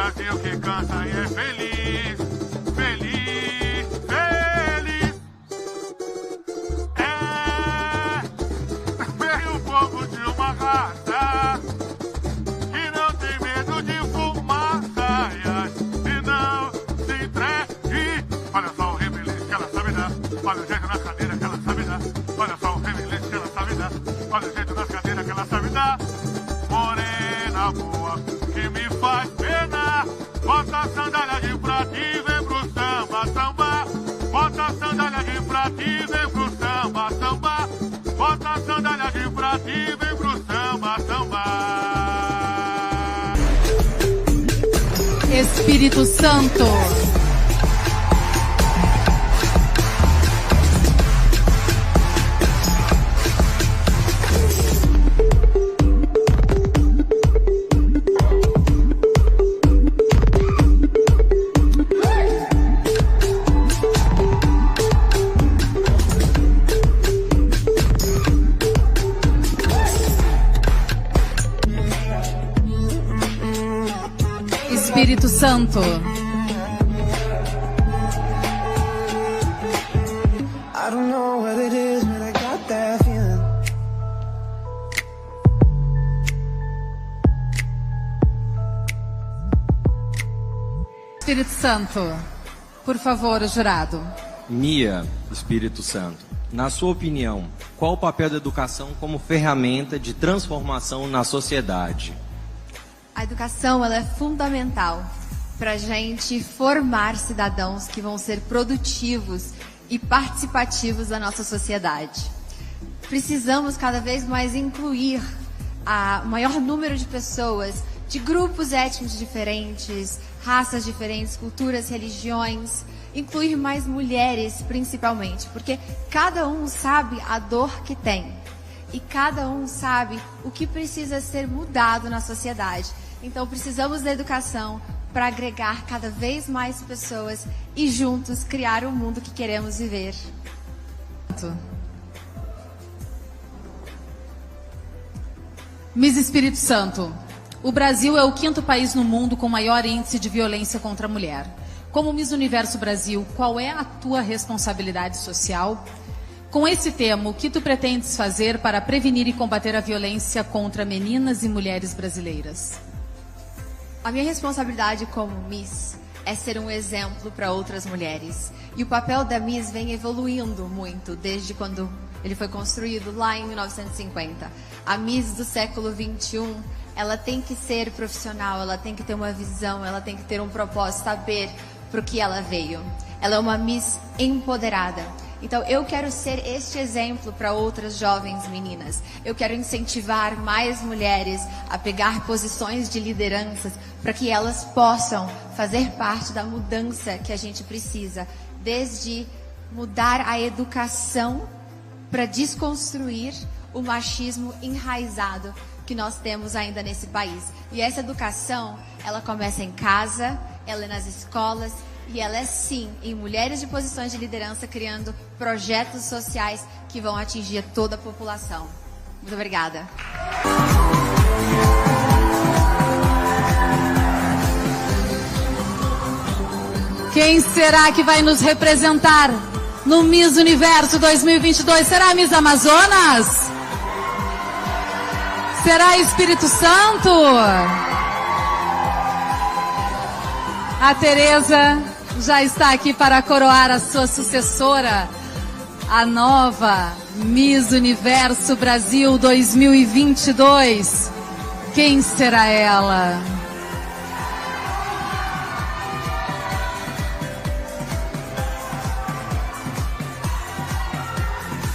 Brasil que canta e é feliz, feliz, feliz. Veio o povo de uma raça que não tem medo de fumaça e não se entregue. Olha só o remelê que ela sabe dar, olha o jeito na cadeira que ela sabe dar. Olha só o remelê que ela sabe dar, olha o jeito na cadeira que ela sabe dar. Morena boa que me faz pena, bota a sandália de prata e vem pro samba, samba. Bota a sandália de prata e vem pro samba, samba. Bota a sandália de prata e vem pro samba, samba. Espírito Santo. Espírito Santo. I don't know what it is, but I got that feeling. Espírito Santo. Por favor, jurado. Mia, Espírito Santo, na sua opinião, qual o papel da educação como ferramenta de transformação na sociedade? A educação ela é fundamental para a gente formar cidadãos que vão ser produtivos e participativos da nossa sociedade. Precisamos cada vez mais incluir o maior número de pessoas, de grupos étnicos diferentes, raças diferentes, culturas, religiões, incluir mais mulheres principalmente, porque cada um sabe a dor que tem e cada um sabe o que precisa ser mudado na sociedade. Então precisamos da educação para agregar cada vez mais pessoas e juntos criar o mundo que queremos viver. Miss Espírito Santo. O Brasil é o 5º país no mundo com maior índice de violência contra a mulher. Como Miss Universo Brasil, qual é a tua responsabilidade social? Com esse tema, o que tu pretendes fazer para prevenir e combater a violência contra meninas e mulheres brasileiras? A minha responsabilidade como Miss é ser um exemplo para outras mulheres. E o papel da Miss vem evoluindo muito desde quando ele foi construído lá em 1950. A Miss do século 21, ela tem que ser profissional, ela tem que ter uma visão, ela tem que ter um propósito, saber para o que ela veio. Ela é uma Miss empoderada. Então eu quero ser este exemplo para outras jovens meninas. Eu quero incentivar mais mulheres a pegar posições de lideranças para que elas possam fazer parte da mudança que a gente precisa. Desde mudar a educação para desconstruir o machismo enraizado que nós temos ainda nesse país. E essa educação, ela começa em casa, ela é nas escolas, e ela é sim em mulheres de posições de liderança, criando projetos sociais que vão atingir toda a população. Muito obrigada. Quem será que vai nos representar no Miss Universo 2022? Será a Miss Amazonas? Será Espírito Santo? A Tereza já está aqui para coroar a sua sucessora, a nova Miss Universo Brasil 2022. Quem será ela?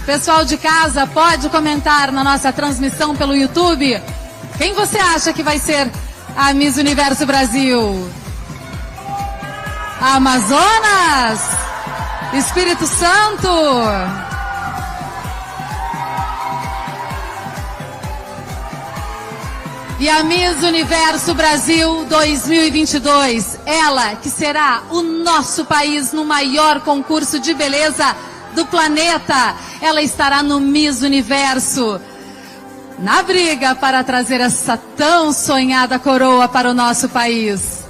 Pessoal de casa, pode comentar na nossa transmissão pelo YouTube. Quem você acha que vai ser a Miss Universo Brasil? Amazonas? Espírito Santo? E a Miss Universo Brasil 2022, ela que será o nosso país no maior concurso de beleza do planeta. Ela estará no Miss Universo, na briga para trazer essa tão sonhada coroa para o nosso país.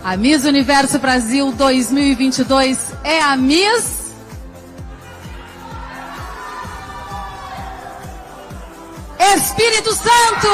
A Miss Universo Brasil 2022 é a Miss... Espírito Santo!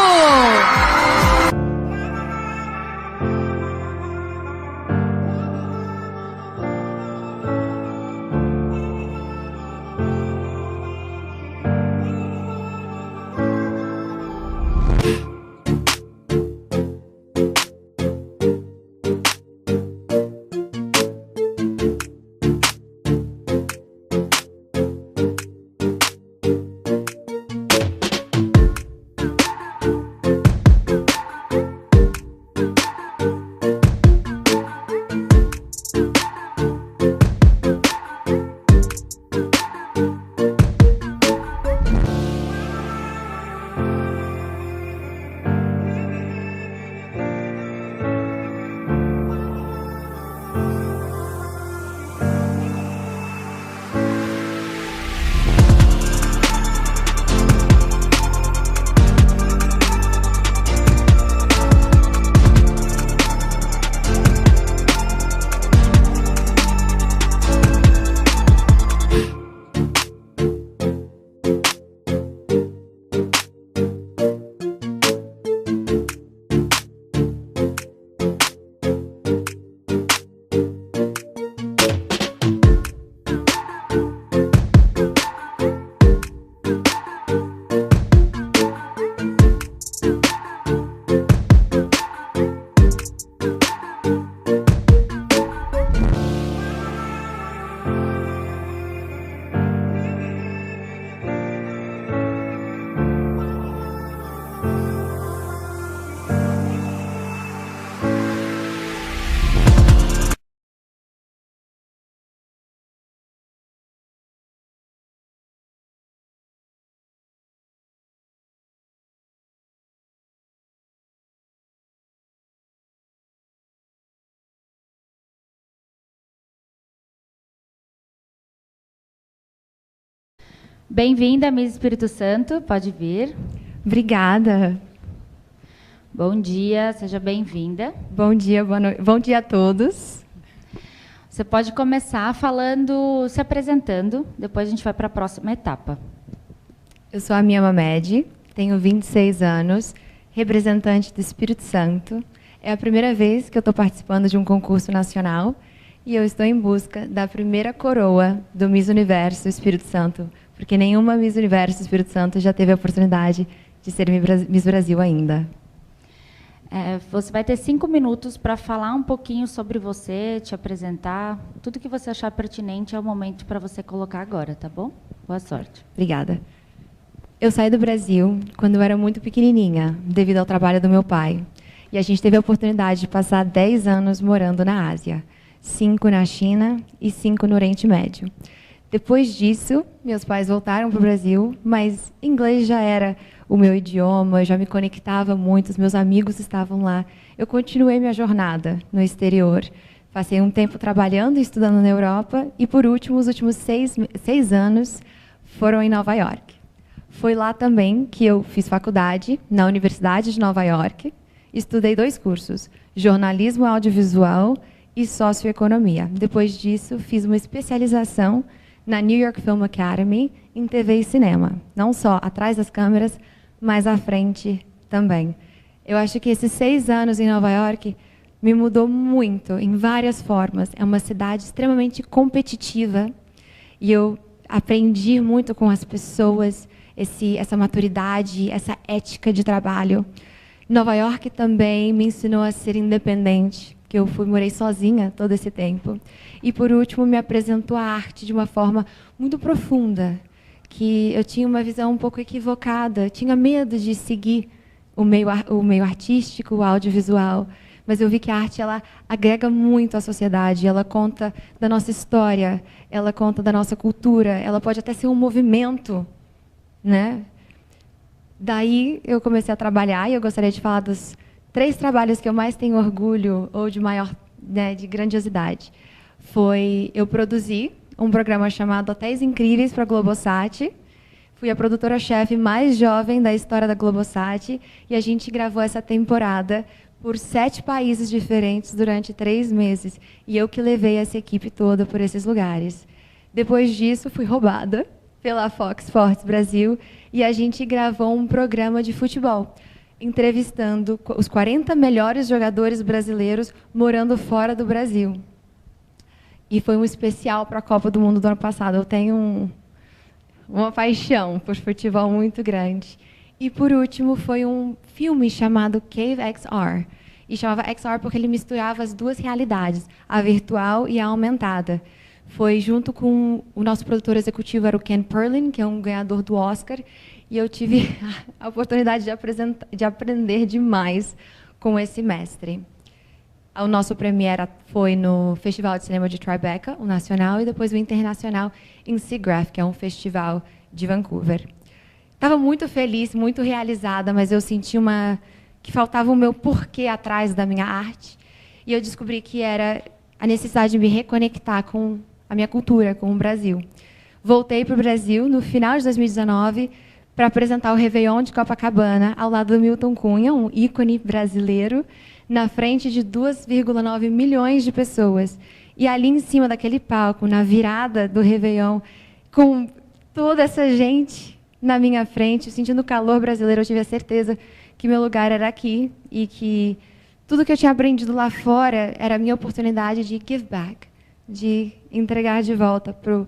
Bem-vinda, Miss Espírito Santo, pode vir. Obrigada. Bom dia, seja bem-vinda. Bom dia, boa noite. Bom dia a todos. Você pode começar falando, se apresentando, depois a gente vai para a próxima etapa. Eu sou a Mia Mamed, tenho 26 anos, representante do Espírito Santo. É a primeira vez que eu estou participando de um concurso nacional e eu estou em busca da primeira coroa do Miss Universo Espírito Santo, porque nenhuma Miss Universo Espírito Santo já teve a oportunidade de ser Miss Brasil ainda. Você vai ter 5 minutos para falar um pouquinho sobre você, te apresentar. Tudo que você achar pertinente é o momento para você colocar agora, tá bom? Boa sorte. Obrigada. Eu saí do Brasil quando eu era muito pequenininha, devido ao trabalho do meu pai. E a gente teve a oportunidade de passar 10 anos morando na Ásia. 5 na China e 5 no Oriente Médio. Depois disso, meus pais voltaram para o Brasil, mas inglês já era o meu idioma, eu já me conectava muito, os meus amigos estavam lá. Eu continuei minha jornada no exterior. Passei um tempo trabalhando e estudando na Europa e, por último, os últimos 6 anos foram em Nova York. Foi lá também que eu fiz faculdade, na Universidade de Nova York. Estudei 2 cursos, jornalismo audiovisual e socioeconomia. Depois disso, fiz uma especialização na New York Film Academy em TV e cinema. Não só atrás das câmeras, mas à frente também. Eu acho que esses 6 anos em Nova York me mudou muito, em várias formas. É uma cidade extremamente competitiva e eu aprendi muito com as pessoas, essa maturidade, essa ética de trabalho. Nova York também me ensinou a ser independente, que eu morei sozinha todo esse tempo. E, por último, me apresentou a arte de uma forma muito profunda, que eu tinha uma visão um pouco equivocada, tinha medo de seguir o meio artístico, o audiovisual, mas eu vi que a arte ela agrega muito à sociedade, ela conta da nossa história, ela conta da nossa cultura, ela pode até ser um movimento, né? Daí eu comecei a trabalhar e eu gostaria de falar dos 3 trabalhos que eu mais tenho orgulho ou de maior, né, de grandiosidade. Eu produzi um programa chamado Hotéis Incríveis para a Globosat. Fui a produtora-chefe mais jovem da história da Globosat e a gente gravou essa temporada por 7 países diferentes durante 3 meses. E eu que levei essa equipe toda por esses lugares. Depois disso, fui roubada pela Fox Sports Brasil e a gente gravou um programa de futebol, entrevistando os 40 melhores jogadores brasileiros morando fora do Brasil. E foi um especial para a Copa do Mundo do ano passado. Eu tenho uma paixão por futebol muito grande. E, por último, foi um filme chamado Cave XR. E chamava XR porque ele misturava as duas realidades, a virtual e a aumentada. Foi junto com o nosso produtor executivo, era o Ken Perlin, que é um ganhador do Oscar, e eu tive a oportunidade de aprender demais com esse mestre. O nosso premiere foi no Festival de Cinema de Tribeca, o nacional, e depois o internacional em SIGGRAPH, que é um festival de Vancouver. Estava muito feliz, muito realizada, mas eu senti que faltava o meu porquê atrás da minha arte, e eu descobri que era a necessidade de me reconectar com a minha cultura, com o Brasil. Voltei para o Brasil no final de 2019 para apresentar o Réveillon de Copacabana, ao lado do Milton Cunha, um ícone brasileiro, na frente de 2,9 milhões de pessoas. E ali em cima daquele palco, na virada do Réveillon, com toda essa gente na minha frente, sentindo o calor brasileiro, eu tive a certeza que meu lugar era aqui e que tudo que eu tinha aprendido lá fora era a minha oportunidade de give back, de entregar de volta para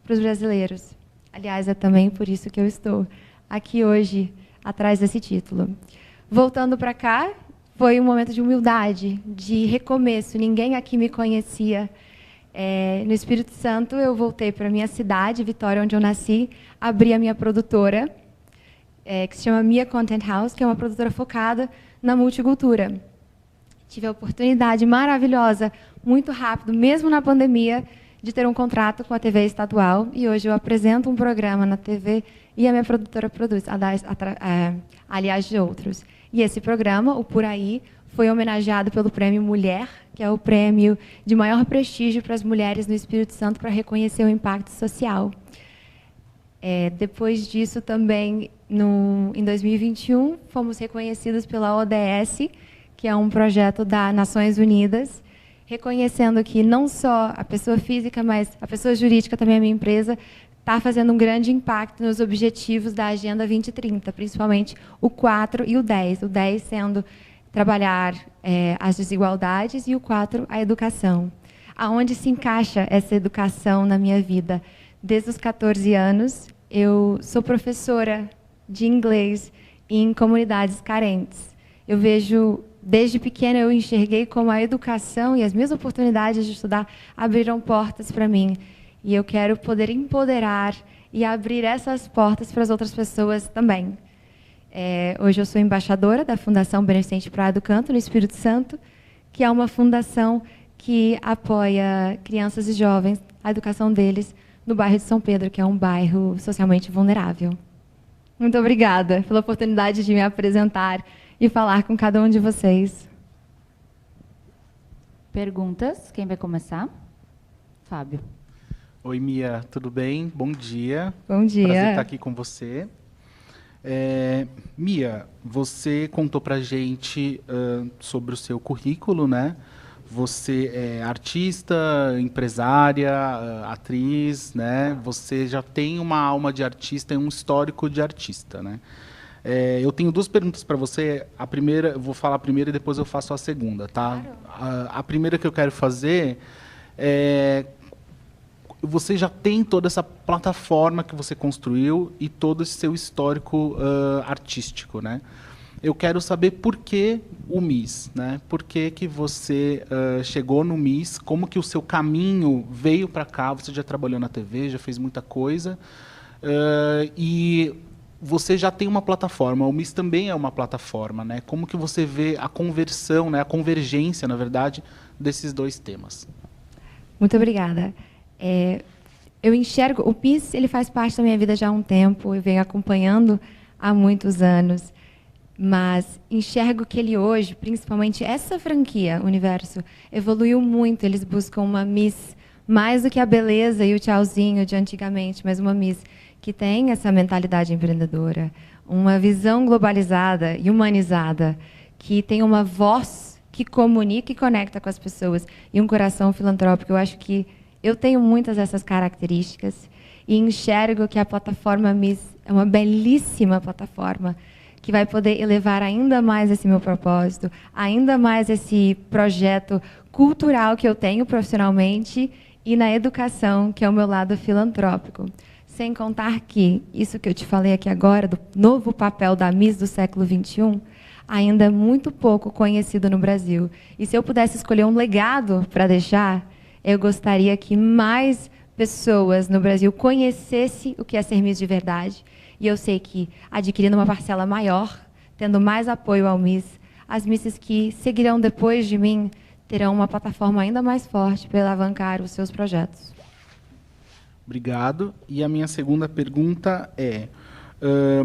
os brasileiros. Aliás, é também por isso que eu estou aqui hoje, atrás desse título. Voltando para cá, foi um momento de humildade, de recomeço. Ninguém aqui me conhecia. No Espírito Santo, eu voltei para a minha cidade, Vitória, onde eu nasci, abri a minha produtora, que se chama Mia Content House, que é uma produtora focada na multicultura. Tive a oportunidade maravilhosa, muito rápido, mesmo na pandemia, de ter um contrato com a TV estadual, e hoje eu apresento um programa na TV e a minha produtora produz, aliás, de outros. E esse programa, o Por Aí, foi homenageado pelo Prêmio Mulher, que é o prêmio de maior prestígio para as mulheres no Espírito Santo para reconhecer o impacto social. Depois disso, também, em 2021, fomos reconhecidos pela ODS, que é um projeto das Nações Unidas, reconhecendo que não só a pessoa física, mas a pessoa jurídica, também a minha empresa, está fazendo um grande impacto nos objetivos da Agenda 2030, principalmente o 4 e o 10. O 10 sendo trabalhar as desigualdades e o 4, a educação. Aonde se encaixa essa educação na minha vida? Desde os 14 anos, eu sou professora de inglês em comunidades carentes. Eu vejo, desde pequena, eu enxerguei como a educação e as minhas oportunidades de estudar abriram portas para mim. E eu quero poder empoderar e abrir essas portas para as outras pessoas também. Hoje eu sou embaixadora da Fundação Beneficente Praia do Canto, no Espírito Santo, que é uma fundação que apoia crianças e jovens, a educação deles, no bairro de São Pedro, que é um bairro socialmente vulnerável. Muito obrigada pela oportunidade de me apresentar e falar com cada um de vocês. Perguntas? Quem vai começar? Fábio. Oi, Mia, tudo bem? Bom dia. Bom dia. Prazer estar aqui com você. Mia, você contou para a gente sobre o seu currículo, né? Você é artista, empresária, atriz, né? Você já tem uma alma de artista e um histórico de artista, né? Eu tenho 2 perguntas para você. A primeira, eu vou falar a primeira e depois eu faço a segunda, tá? Claro. A primeira que eu quero fazer é: você já tem toda essa plataforma que você construiu e todo esse seu histórico artístico, né? Eu quero saber por que o MIS, né? Por que você chegou no MIS, como que o seu caminho veio para cá, você já trabalhou na TV, já fez muita coisa, e você já tem uma plataforma, o MIS também é uma plataforma, né? Como que você vê a conversão, né? A convergência, na verdade, desses 2 temas? Muito obrigada. Eu enxergo, o MIS, ele faz parte da minha vida já há um tempo, eu venho acompanhando há muitos anos, mas enxergo que ele hoje, principalmente essa franquia, Universo, evoluiu muito. Eles buscam uma Miss mais do que a beleza e o tchauzinho de antigamente, mas uma Miss que tem essa mentalidade empreendedora, uma visão globalizada e humanizada, que tem uma voz que comunica e conecta com as pessoas, e um coração filantrópico. Eu acho que eu tenho muitas dessas características e enxergo que a plataforma Miss é uma belíssima plataforma que vai poder elevar ainda mais esse meu propósito, ainda mais esse projeto cultural que eu tenho profissionalmente e na educação, que é o meu lado filantrópico. Sem contar que, isso que eu te falei aqui agora, do novo papel da Miss do século XXI, ainda é muito pouco conhecido no Brasil. E se eu pudesse escolher um legado para deixar, eu gostaria que mais pessoas no Brasil conhecessem o que é ser Miss de verdade. E eu sei que, adquirindo uma parcela maior, tendo mais apoio ao Miss, as Misses que seguirão depois de mim terão uma plataforma ainda mais forte para alavancar os seus projetos. Obrigado. E a minha segunda pergunta é,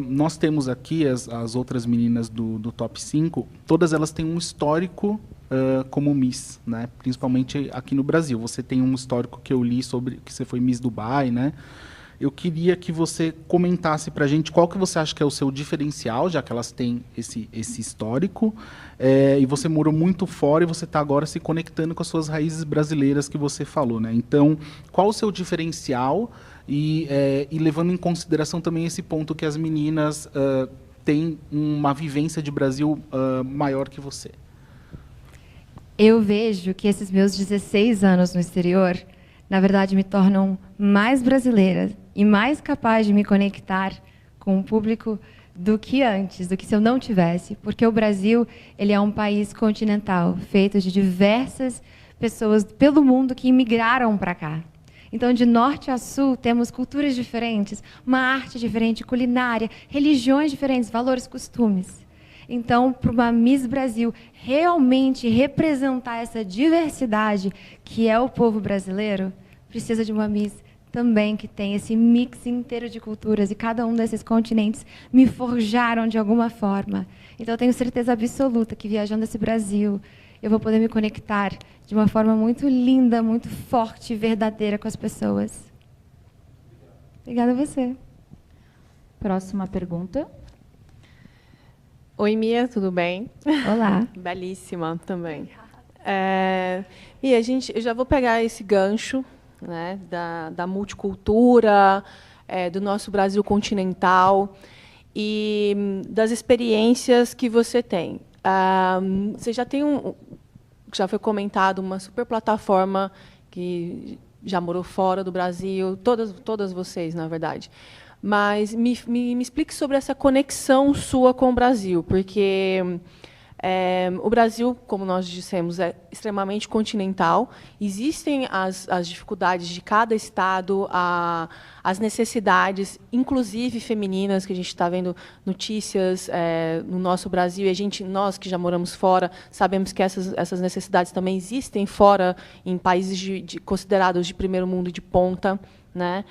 nós temos aqui as outras meninas do Top 5, todas elas têm um histórico como Miss, né? Principalmente aqui no Brasil. Você tem um histórico que eu li sobre que você foi Miss Dubai, né? Eu queria que você comentasse para a gente qual que você acha que é o seu diferencial, já que elas têm esse histórico, e você morou muito fora e você está agora se conectando com as suas raízes brasileiras que você falou, né? Então, qual o seu diferencial e levando em consideração também esse ponto que as meninas têm uma vivência de Brasil maior que você? Eu vejo que esses meus 16 anos no exterior, na verdade, me tornam mais brasileira e mais capaz de me conectar com o público do que antes, do que se eu não tivesse, porque o Brasil ele é um país continental, feito de diversas pessoas pelo mundo que imigraram para cá. Então, de norte a sul, temos culturas diferentes, uma arte diferente, culinária, religiões diferentes, valores, costumes. Então, para uma Miss Brasil realmente representar essa diversidade que é o povo brasileiro, precisa de uma Miss também que tem esse mix inteiro de culturas, e cada um desses continentes me forjaram de alguma forma. Então, eu tenho certeza absoluta que, viajando esse Brasil, eu vou poder me conectar de uma forma muito linda, muito forte e verdadeira com as pessoas. Obrigada a você. Próxima pergunta. Oi, Mia, tudo bem? Olá. Belíssima também. Mia, eu já vou pegar esse gancho, né, da multicultura, do nosso Brasil continental e das experiências que você tem. Você já tem já foi comentado, uma super plataforma que já morou fora do Brasil, todas vocês, na verdade. Mas me explique sobre essa conexão sua com o Brasil, porque o Brasil, como nós dissemos, é extremamente continental. Existem as dificuldades de cada estado, as necessidades, inclusive femininas, que a gente está vendo notícias no nosso Brasil, e nós que já moramos fora, sabemos que essas necessidades também existem fora, em países considerados de primeiro mundo de ponta, né?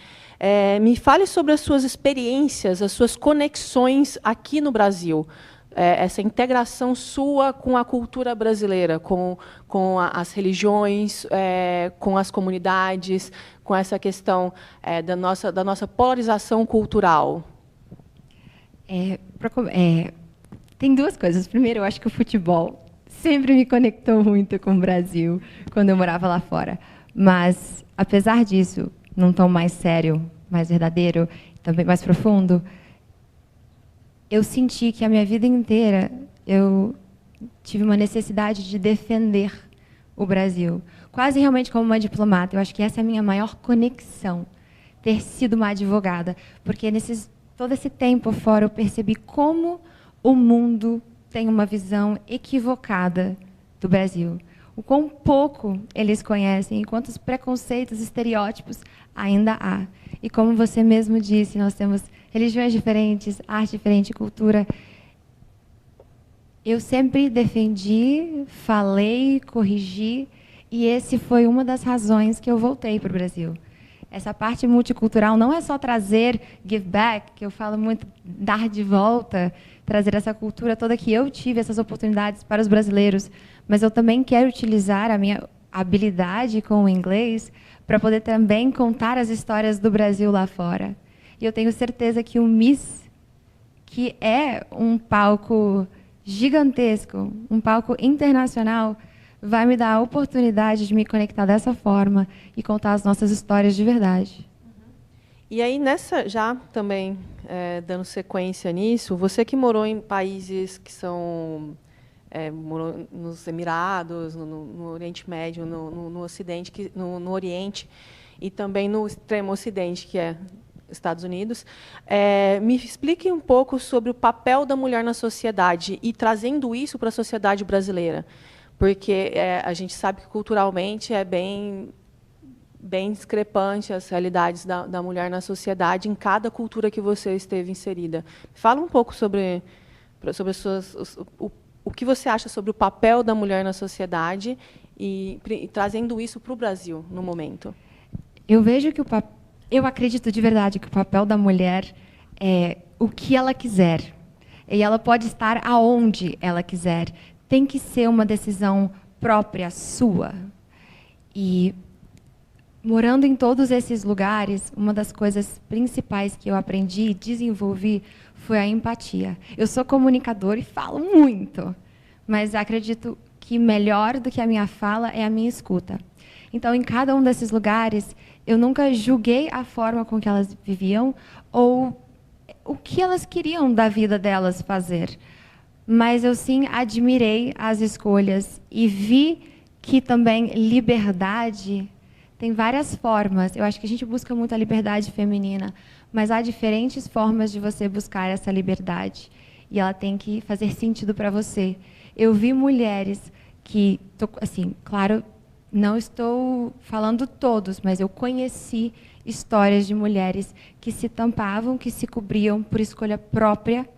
Me fale sobre as suas experiências, as suas conexões aqui no Brasil, essa integração sua com a cultura brasileira, com as religiões, com as comunidades, com essa questão da nossa polarização cultural. Tem duas coisas. Primeiro, eu acho que o futebol sempre me conectou muito com o Brasil, quando eu morava lá fora. Mas, apesar disso, num tom mais sério, mais verdadeiro, também mais profundo, eu senti que a minha vida inteira eu tive uma necessidade de defender o Brasil, quase realmente como uma diplomata. Eu acho que essa é a minha maior conexão, ter sido uma advogada, porque todo esse tempo fora eu percebi como o mundo tem uma visão equivocada do Brasil. O quão pouco eles conhecem e quantos preconceitos, estereótipos ainda há. E como você mesmo disse, nós temos religiões diferentes, arte diferente, cultura. Eu sempre defendi, falei, corrigi, e esse foi uma das razões que eu voltei para o Brasil. Essa parte multicultural não é só trazer give back, que eu falo muito, dar de volta, trazer essa cultura toda que eu tive, essas oportunidades para os brasileiros, mas eu também quero utilizar a minha habilidade com o inglês para poder também contar as histórias do Brasil lá fora. E eu tenho certeza que o Miss, que é um palco gigantesco, um palco internacional, vai me dar a oportunidade de me conectar dessa forma e contar as nossas histórias de verdade. E aí, já também, dando sequência nisso, você que morou em países que são... morou nos Emirados, no Oriente Médio, no Ocidente, no Oriente, e também no extremo Ocidente, que é Estados Unidos. Me explique um pouco sobre o papel da mulher na sociedade e trazendo isso para a sociedade brasileira, porque a gente sabe que culturalmente é bem discrepante as realidades da mulher na sociedade em cada cultura que você esteve inserida. Fala um pouco sobre o que você acha sobre o papel da mulher na sociedade e trazendo isso para o Brasil no momento. Eu vejo que eu acredito de verdade que o papel da mulher é o que ela quiser. E ela pode estar aonde ela quiser. Tem que ser uma decisão própria, sua. E, morando em todos esses lugares, uma das coisas principais que eu aprendi e desenvolvi foi a empatia. Eu sou comunicadora e falo muito, mas acredito que melhor do que a minha fala é a minha escuta. Então, em cada um desses lugares, eu nunca julguei a forma com que elas viviam ou o que elas queriam da vida delas fazer. Mas eu, sim, admirei as escolhas e vi que também liberdade tem várias formas. Eu acho que a gente busca muito a liberdade feminina, mas há diferentes formas de você buscar essa liberdade. E ela tem que fazer sentido para você. Eu vi mulheres que, assim, claro, não estou falando todos, mas eu conheci histórias de mulheres que se tampavam, que se cobriam por escolha própria,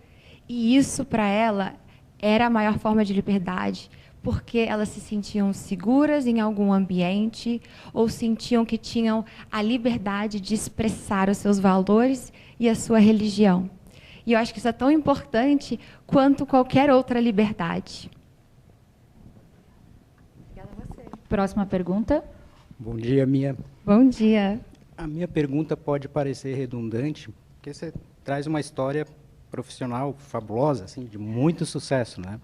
e isso, para ela, era a maior forma de liberdade, porque elas se sentiam seguras em algum ambiente ou sentiam que tinham a liberdade de expressar os seus valores e a sua religião. E eu acho que isso é tão importante quanto qualquer outra liberdade. Próxima pergunta. Bom dia, Mia. Bom dia. A minha pergunta pode parecer redundante, porque você traz uma história profissional fabulosa, assim, de muito sucesso, né?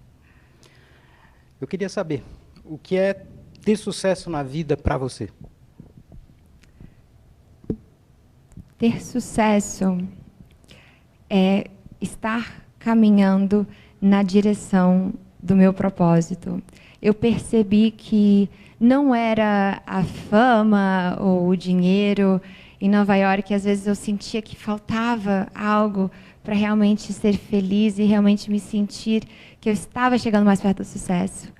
Eu queria saber, o que é ter sucesso na vida para você? Ter sucesso é estar caminhando na direção do meu propósito. Eu percebi que não era a fama ou o dinheiro. Em Nova York, às vezes eu sentia que faltava algo para realmente ser feliz e realmente me sentir que eu estava chegando mais perto do sucesso.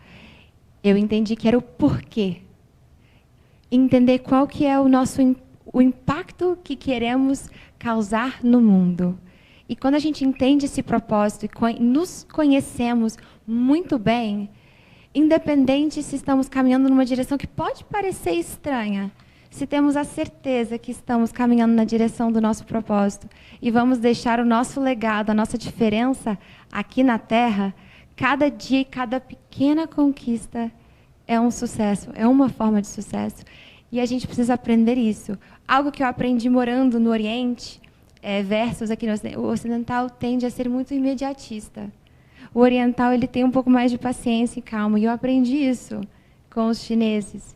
Eu entendi que era o porquê. Entender qual que é o impacto que queremos causar no mundo. E quando a gente entende esse propósito e nos conhecemos muito bem, independente se estamos caminhando numa direção que pode parecer estranha, se temos a certeza que estamos caminhando na direção do nosso propósito e vamos deixar o nosso legado, a nossa diferença aqui na Terra, cada dia e cada pequena conquista é um sucesso, é uma forma de sucesso. E a gente precisa aprender isso. Algo que eu aprendi morando no Oriente, versus aqui no Ocidente, o ocidental tende a ser muito imediatista. O oriental ele tem um pouco mais de paciência e calma, e eu aprendi isso com os chineses.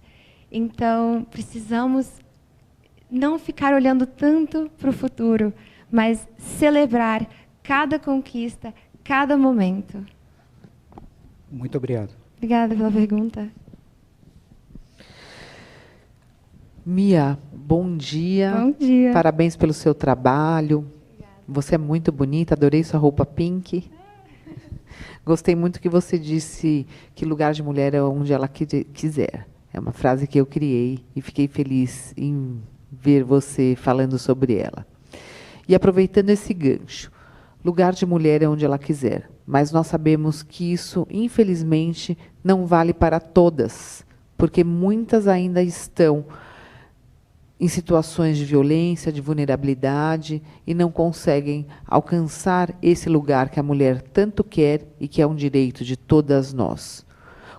Então, precisamos não ficar olhando tanto para o futuro, mas celebrar cada conquista, cada momento. Muito obrigado. Obrigada pela pergunta. Mia, bom dia. Bom dia. Parabéns pelo seu trabalho. Obrigada. Você é muito bonita, adorei sua roupa pink. Gostei muito que você disse que lugar de mulher é onde ela quiser. É uma frase que eu criei e fiquei feliz em ver você falando sobre ela. E aproveitando esse gancho, lugar de mulher é onde ela quiser, mas nós sabemos que isso, infelizmente, não vale para todas, porque muitas ainda estão em situações de violência, de vulnerabilidade, e não conseguem alcançar esse lugar que a mulher tanto quer e que é um direito de todas nós.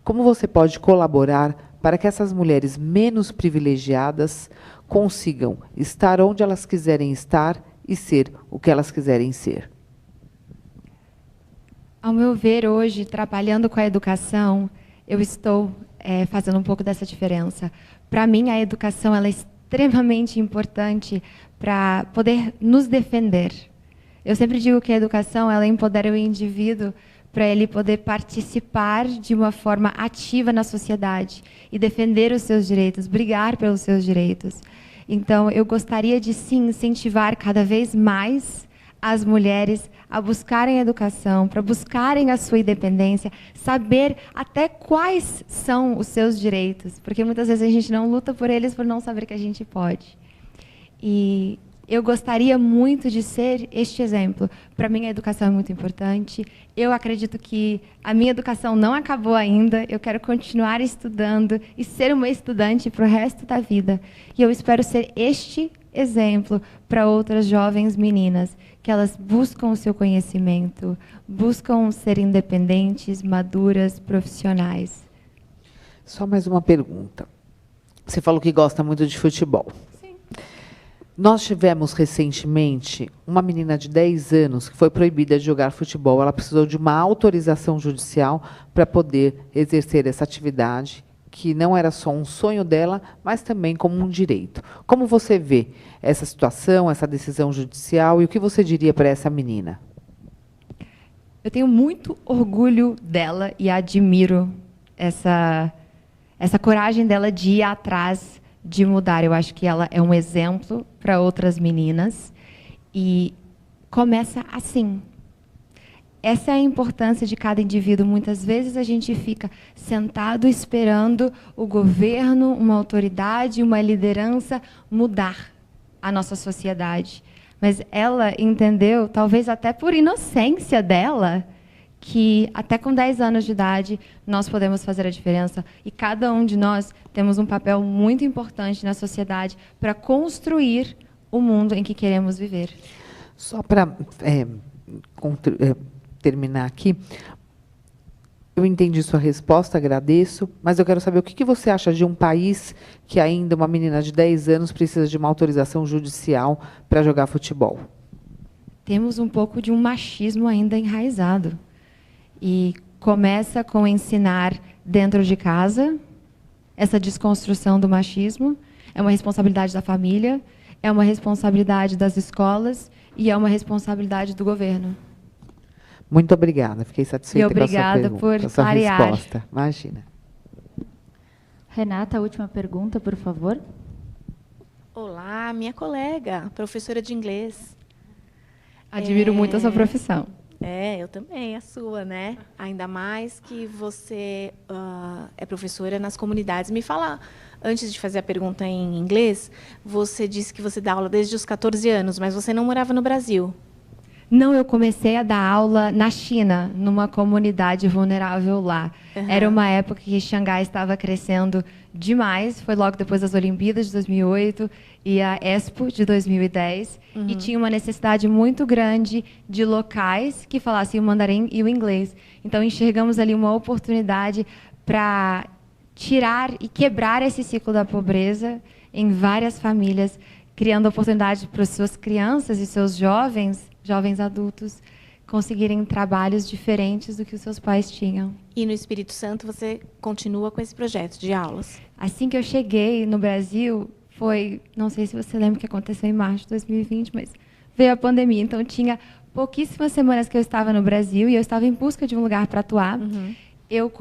Como você pode colaborar para que essas mulheres menos privilegiadas consigam estar onde elas quiserem estar e ser o que elas quiserem ser? Ao meu ver, hoje, trabalhando com a educação, eu estou fazendo um pouco dessa diferença. Para mim, a educação ela é extremamente importante para poder nos defender. Eu sempre digo que a educação ela empodera o indivíduo para ele poder participar de uma forma ativa na sociedade e defender os seus direitos, brigar pelos seus direitos. Então, eu gostaria de, sim, incentivar cada vez mais as mulheres a buscarem a educação, para buscarem a sua independência, saber até quais são os seus direitos, porque muitas vezes a gente não luta por eles por não saber que a gente pode. E eu gostaria muito de ser este exemplo. Para mim, a educação é muito importante. Eu acredito que a minha educação não acabou ainda. Eu quero continuar estudando e ser uma estudante para o resto da vida. E eu espero ser este exemplo para outras jovens meninas, que elas buscam o seu conhecimento, buscam ser independentes, maduras, profissionais. Só mais uma pergunta. Você falou que gosta muito de futebol. Nós tivemos recentemente uma menina de 10 anos que foi proibida de jogar futebol. Ela precisou de uma autorização judicial para poder exercer essa atividade, que não era só um sonho dela, mas também como um direito. Como você vê essa situação, essa decisão judicial, e o que você diria para essa menina? Eu tenho muito orgulho dela e admiro essa coragem dela de ir atrás de mudar. Eu acho que ela é um exemplo para outras meninas e começa assim. Essa é a importância de cada indivíduo. Muitas vezes a gente fica sentado esperando o governo, uma autoridade, uma liderança mudar a nossa sociedade. Mas ela entendeu, talvez até por inocência dela, que até com 10 anos de idade nós podemos fazer a diferença e cada um de nós temos um papel muito importante na sociedade para construir o mundo em que queremos viver. Só para terminar aqui, eu entendi sua resposta, agradeço, mas eu quero saber o que você acha de um país que ainda uma menina de 10 anos precisa de uma autorização judicial para jogar futebol. Temos um pouco de um machismo ainda enraizado. E começa com ensinar dentro de casa essa desconstrução do machismo. É uma responsabilidade da família, é uma responsabilidade das escolas e é uma responsabilidade do governo. Muito obrigada, fiquei satisfeita com a sua pergunta, por com a sua resposta. Imagina. Renata, a última pergunta, por favor. Olá, minha colega, professora de inglês. Admiro muito a sua profissão. Eu também, a sua, né? Ainda mais que você é professora nas comunidades. Me fala, antes de fazer a pergunta em inglês, você disse que você dá aula desde os 14 anos, mas você não morava no Brasil. Não, eu comecei a dar aula na China, numa comunidade vulnerável lá. Uhum. Era uma época que Xangai estava crescendo demais, foi logo depois das Olimpíadas de 2008 e a Expo de 2010, e tinha uma necessidade muito grande de locais que falassem o mandarim e o inglês. Então, enxergamos ali uma oportunidade para tirar e quebrar esse ciclo da pobreza em várias famílias, criando oportunidade para as suas crianças e seus jovens adultos, conseguirem trabalhos diferentes do que os seus pais tinham. E no Espírito Santo você continua com esse projeto de aulas? Assim que eu cheguei no Brasil, foi, não sei se você lembra o que aconteceu em março de 2020, mas veio a pandemia, então tinha pouquíssimas semanas que eu estava no Brasil e eu estava em busca de um lugar para atuar. Eu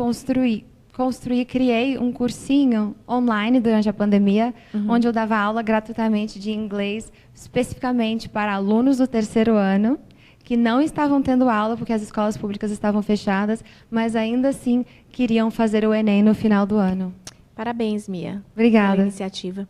criei um cursinho online durante a pandemia, onde eu dava aula gratuitamente de inglês, especificamente para alunos do 3º ano, que não estavam tendo aula porque as escolas públicas estavam fechadas, mas ainda assim queriam fazer o Enem no final do ano. Parabéns, Mia. Obrigada. Pela iniciativa.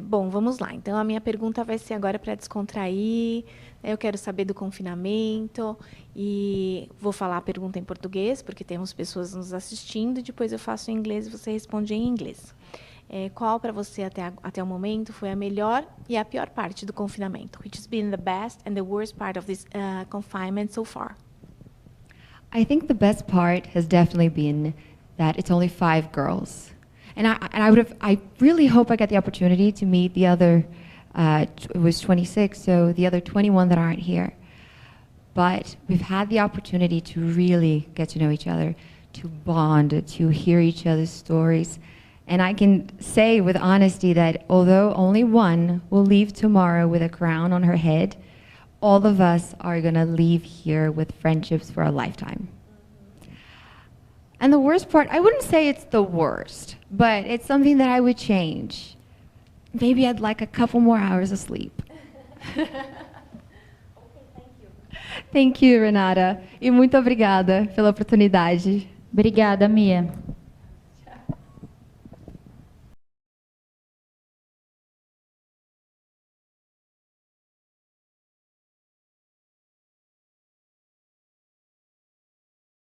Bom, vamos lá. Então, a minha pergunta vai ser agora para descontrair. Eu quero saber do confinamento e vou falar a pergunta em português, porque temos pessoas nos assistindo, e depois eu faço em inglês e você responde em inglês. Qual para você até o momento foi a melhor e a pior parte do confinamento? Which has been the best and the worst part of this confinement so far? I think the best part has definitely been that it's only 5 girls. And I really hope I get the opportunity to meet the other, it was 26, so the other 21 that aren't here. but we've had the opportunity to really get to know each other, to bond, to hear each other's stories. And I can say with honesty that although only one will leave tomorrow with a crown on her head, all of us are going to leave here with friendships for a lifetime. And the worst part, I wouldn't say it's the worst, but it's something that I would change. Maybe I'd like a couple more hours of sleep. Thank you, Renata. E muito obrigada pela oportunidade. Obrigada, Mia.